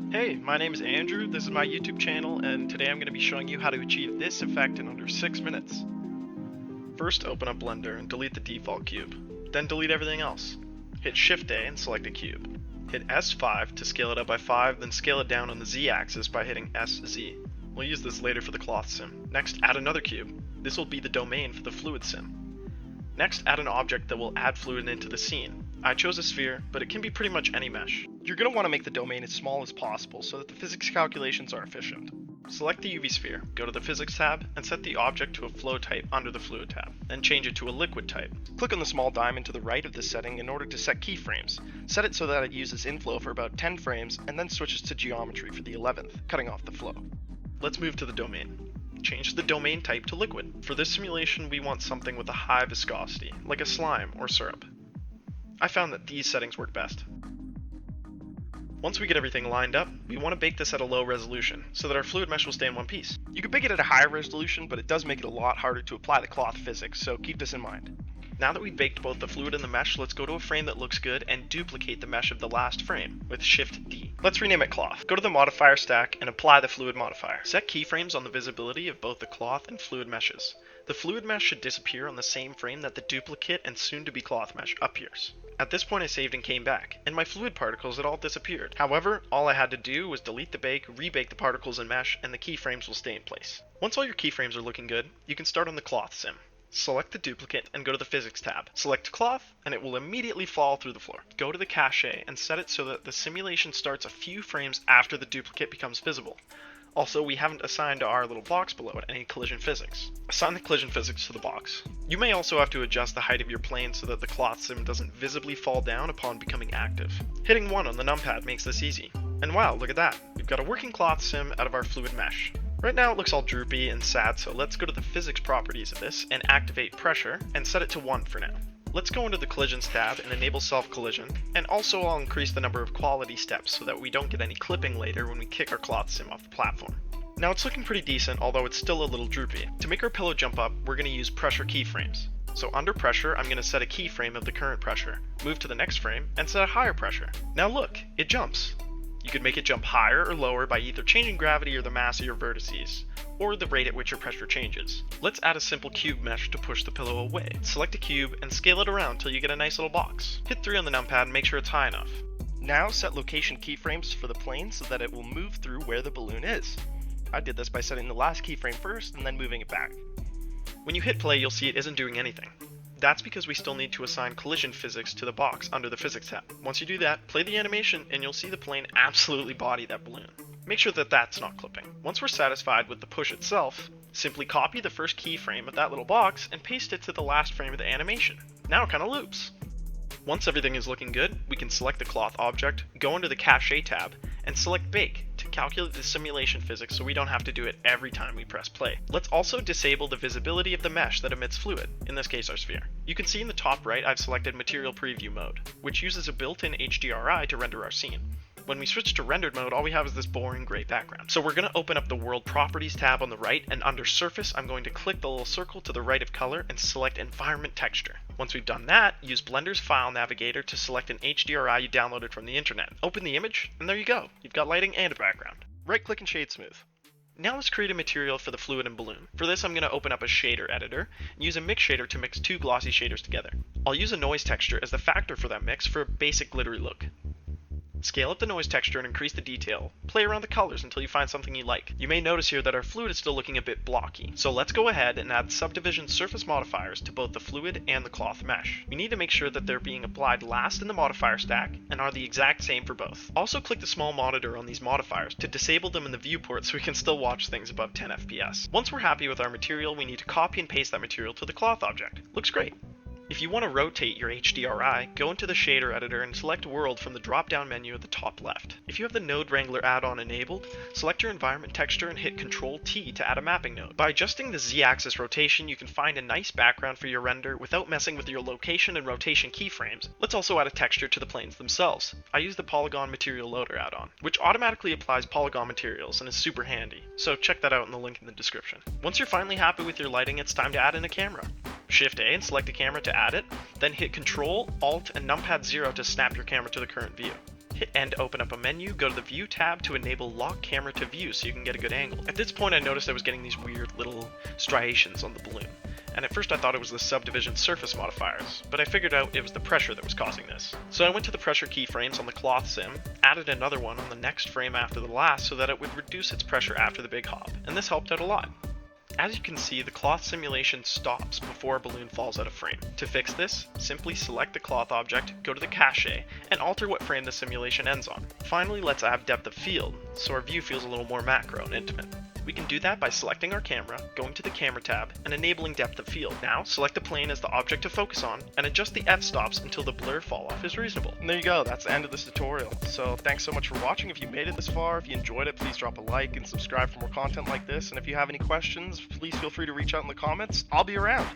Hey, my name is Andrew, this is my YouTube channel, and today I'm going to be showing you how to achieve this effect in under 6 minutes. First, open up Blender and delete the default cube. Then delete everything else. Hit Shift A and select a cube. Hit S5 to scale it up by 5, then scale it down on the Z axis by hitting SZ. We'll use this later for the cloth sim. Next, add another cube. This will be the domain for the fluid sim. Next, add an object that will add fluid into the scene. I chose a sphere, but it can be pretty much any mesh. You're going to want to make the domain as small as possible so that the physics calculations are efficient. Select the UV sphere, go to the Physics tab, and set the object to a flow type under the Fluid tab, then change it to a liquid type. Click on the small diamond to the right of this setting in order to set keyframes. Set it so that it uses inflow for about 10 frames, and then switches to geometry for the 11th, cutting off the flow. Let's move to the domain. Change the domain type to liquid. For this simulation, we want something with a high viscosity, like a slime or syrup. I found that these settings work best. Once we get everything lined up, we want to bake this at a low resolution, so that our fluid mesh will stay in one piece. You can bake it at a higher resolution, but it does make it a lot harder to apply the cloth physics, so keep this in mind. Now that we've baked both the fluid and the mesh, let's go to a frame that looks good and duplicate the mesh of the last frame with Shift D. Let's rename it cloth. Go to the modifier stack and apply the fluid modifier. Set keyframes on the visibility of both the cloth and fluid meshes. The fluid mesh should disappear on the same frame that the duplicate and soon to be cloth mesh appears. At this point I saved and came back, and my fluid particles had all disappeared. However, all I had to do was delete the bake, rebake the particles in mesh, and the keyframes will stay in place. Once all your keyframes are looking good, you can start on the cloth sim. Select the duplicate and go to the Physics tab. Select Cloth, and it will immediately fall through the floor. Go to the cache and set it so that the simulation starts a few frames after the duplicate becomes visible. Also, we haven't assigned our little box below it any collision physics. Assign the collision physics to the box. You may also have to adjust the height of your plane so that the cloth sim doesn't visibly fall down upon becoming active. Hitting 1 on the numpad makes this easy. And wow, look at that. We've got a working cloth sim out of our fluid mesh. Right now it looks all droopy and sad, so let's go to the physics properties of this and activate pressure and set it to 1 for now. Let's go into the collisions tab and enable self-collision, and also I'll increase the number of quality steps so that we don't get any clipping later when we kick our cloth sim off the platform. Now it's looking pretty decent, although it's still a little droopy. To make our pillow jump up, we're going to use pressure keyframes. So under pressure, I'm going to set a keyframe of the current pressure, move to the next frame, and set a higher pressure. Now look, it jumps. You could make it jump higher or lower by either changing gravity or the mass of your vertices, or the rate at which your pressure changes. Let's add a simple cube mesh to push the pillow away. Select a cube and scale it around till you get a nice little box. Hit 3 on the numpad and make sure it's high enough. Now set location keyframes for the plane so that it will move through where the balloon is. I did this by setting the last keyframe first and then moving it back. When you hit play, you'll see it isn't doing anything. That's because we still need to assign collision physics to the box under the Physics tab. Once you do that, play the animation and you'll see the plane absolutely body that balloon. Make sure that that's not clipping. Once we're satisfied with the push itself, simply copy the first keyframe of that little box and paste it to the last frame of the animation. Now it kind of loops. Once everything is looking good, we can select the cloth object, go into the Cache tab, and select Bake to calculate the simulation physics so we don't have to do it every time we press play. Let's also disable the visibility of the mesh that emits fluid, in this case our sphere. You can see in the top right I've selected Material Preview mode, which uses a built-in HDRI to render our scene. When we switch to rendered mode, all we have is this boring gray background. So we're going to open up the World Properties tab on the right, and under Surface, I'm going to click the little circle to the right of color and select Environment Texture. Once we've done that, use Blender's File Navigator to select an HDRI you downloaded from the internet. Open the image, and there you go. You've got lighting and a background. Right-click and shade smooth. Now let's create a material for the fluid and balloon. For this, I'm going to open up a shader editor and use a mix shader to mix 2 glossy shaders together. I'll use a noise texture as the factor for that mix for a basic glittery look. Scale up the noise texture and increase the detail. Play around the colors until you find something you like. You may notice here that our fluid is still looking a bit blocky, so let's go ahead and add subdivision surface modifiers to both the fluid and the cloth mesh. We need to make sure that they're being applied last in the modifier stack and are the exact same for both. Also click the small monitor on these modifiers to disable them in the viewport so we can still watch things above 10 FPS. Once we're happy with our material, we need to copy and paste that material to the cloth object. Looks great. If you want to rotate your HDRI, go into the shader editor and select World from the drop-down menu at the top left. If you have the Node Wrangler add-on enabled, select your environment texture and hit Ctrl-T to add a mapping node. By adjusting the Z-axis rotation, you can find a nice background for your render without messing with your location and rotation keyframes. Let's also add a texture to the planes themselves. I use the Poliigon Material Loader add-on, which automatically applies polygon materials and is super handy, so check that out in the link in the description. Once you're finally happy with your lighting, it's time to add in a camera. Shift A and select a camera to add it, then hit Ctrl, Alt, and numpad 0 to snap your camera to the current view. Hit N to open up a menu, go to the View tab to enable Lock Camera to View so you can get a good angle. At this point I noticed I was getting these weird little striations on the balloon, and at first I thought it was the subdivision surface modifiers, but I figured out it was the pressure that was causing this. So I went to the pressure keyframes on the cloth sim, added another one on the next frame after the last so that it would reduce its pressure after the big hop, and this helped out a lot. As you can see, the cloth simulation stops before a balloon falls out of frame. To fix this, simply select the cloth object, go to the cache, and alter what frame the simulation ends on. Finally, let's add depth of field, so our view feels a little more macro and intimate. We can do that by selecting our camera, going to the camera tab, and enabling depth of field. Now, select the plane as the object to focus on, and adjust the f-stops until the blur fall off is reasonable. And there you go, that's the end of this tutorial. So thanks so much for watching. If you made it this far, if you enjoyed it, please drop a like and subscribe for more content like this. And if you have any questions, please feel free to reach out in the comments. I'll be around.